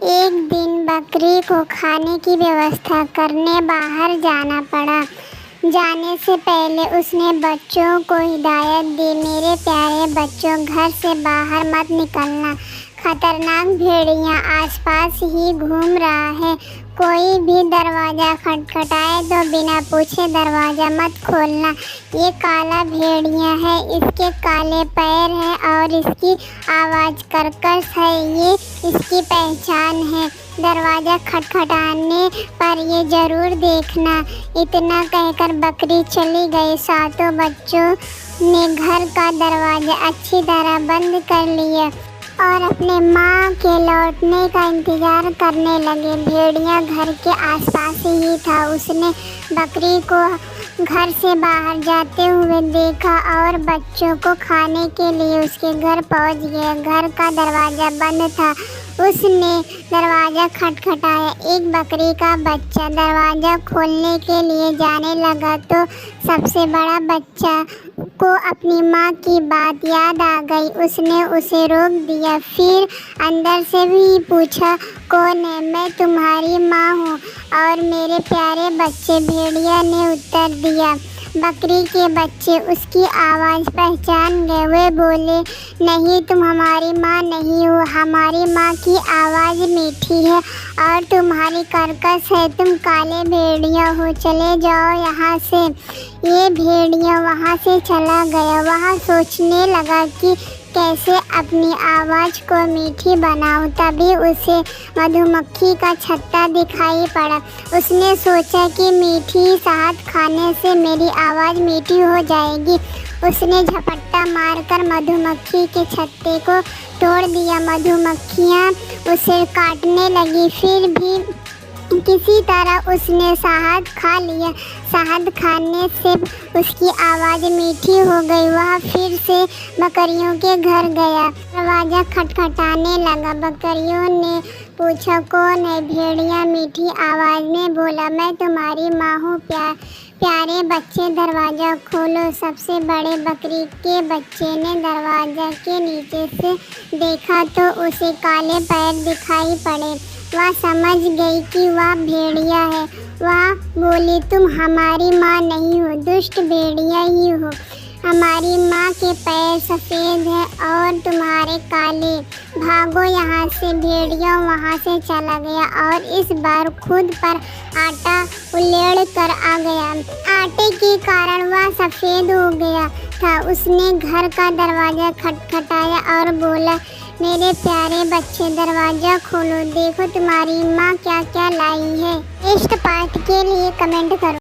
एक दिन बकरी को खाने की व्यवस्था करने बाहर जाना पड़ा। जाने से पहले उसने बच्चों को हिदायत दी, मेरे प्यारे बच्चों, घर से बाहर मत निकलना। खतरनाक भेड़िया आसपास ही घूम रहा है। कोई भी दरवाज़ा खटखटाए तो बिना पूछे दरवाज़ा मत खोलना। ये काला भेड़िया है, इसके काले पैर हैं और इसकी आवाज़ कर्कश है, ये इसकी पहचान है। दरवाज़ा खटखटाने पर ये ज़रूर देखना। इतना कहकर बकरी चली गई। सातों बच्चों ने घर का दरवाज़ा अच्छी तरह बंद कर लिया और अपने माँ के लौटने का इंतज़ार करने लगे। भेड़िया घर के आसपास ही था। उसने बकरी को घर से बाहर जाते हुए देखा और बच्चों को खाने के लिए उसके घर पहुँच गया। घर का दरवाज़ा बंद था। उसने दरवाज़ा खटखटाया। एक बकरी का बच्चा दरवाज़ा खोलने के लिए जाने लगा तो सबसे बड़ा बच्चा को अपनी माँ की बात याद आ गई। उसने उसे रोक दिया, फिर अंदर से भी पूछा, कौन है? मैं तुम्हारी माँ हूँ और मेरे प्यारे बच्चे, भेड़िया ने उत्तर दिया। बकरी के बच्चे उसकी आवाज़ पहचान गए। वे बोले, नहीं, तुम हमारी माँ नहीं हो। हमारी माँ की आवाज़ मीठी है और तुम्हारी कर्कश है। तुम काले भेड़िया हो, चले जाओ यहाँ से। ये भेड़िया वहाँ से चला गया। वह सोचने लगा कि कैसे अपनी आवाज़ को मीठी बनाऊं। तभी उसे मधुमक्खी का छत्ता दिखाई पड़ा। उसने सोचा कि मीठी शहद खाने से मेरी आवाज़ मीठी हो जाएगी। उसने झपट्टा मारकर मधुमक्खी के छत्ते को तोड़ दिया। मधुमक्खियाँ उसे काटने लगी, फिर भी किसी तरह उसने शहद खा लिया। शहद खाने से उसकी आवाज़ मीठी हो गई। वह फिर से बकरियों के घर गया। दरवाज़ा खटखटाने लगा। बकरियों ने पूछा, कौन है? भेड़िया मीठी आवाज़ में बोला, मैं तुम्हारी माँ हूँ। प्यारे बच्चे, दरवाज़ा खोलो। सबसे बड़े बकरी के बच्चे ने दरवाज़ा के नीचे से देखा तो उसे काले पैर दिखाई पड़े। वह समझ गई कि वह भेड़िया है। वह बोली, तुम हमारी माँ नहीं हो, दुष्ट भेड़िया ही हो। हमारी माँ के पैर सफ़ेद हैं और तुम्हारे काले। भागो यहाँ से। भेड़िया वहाँ से चला गया और इस बार खुद पर आटा उलेड़ कर आ गया। आटे के कारण वह सफ़ेद हो गया था। उसने घर का दरवाज़ा खटखटाया और बोला, मेरे प्यारे बच्चे, दरवाज़ा खोलो, देखो तुम्हारी माँ क्या क्या लाई है। नेक्स्ट पार्ट के लिए कमेंट करो।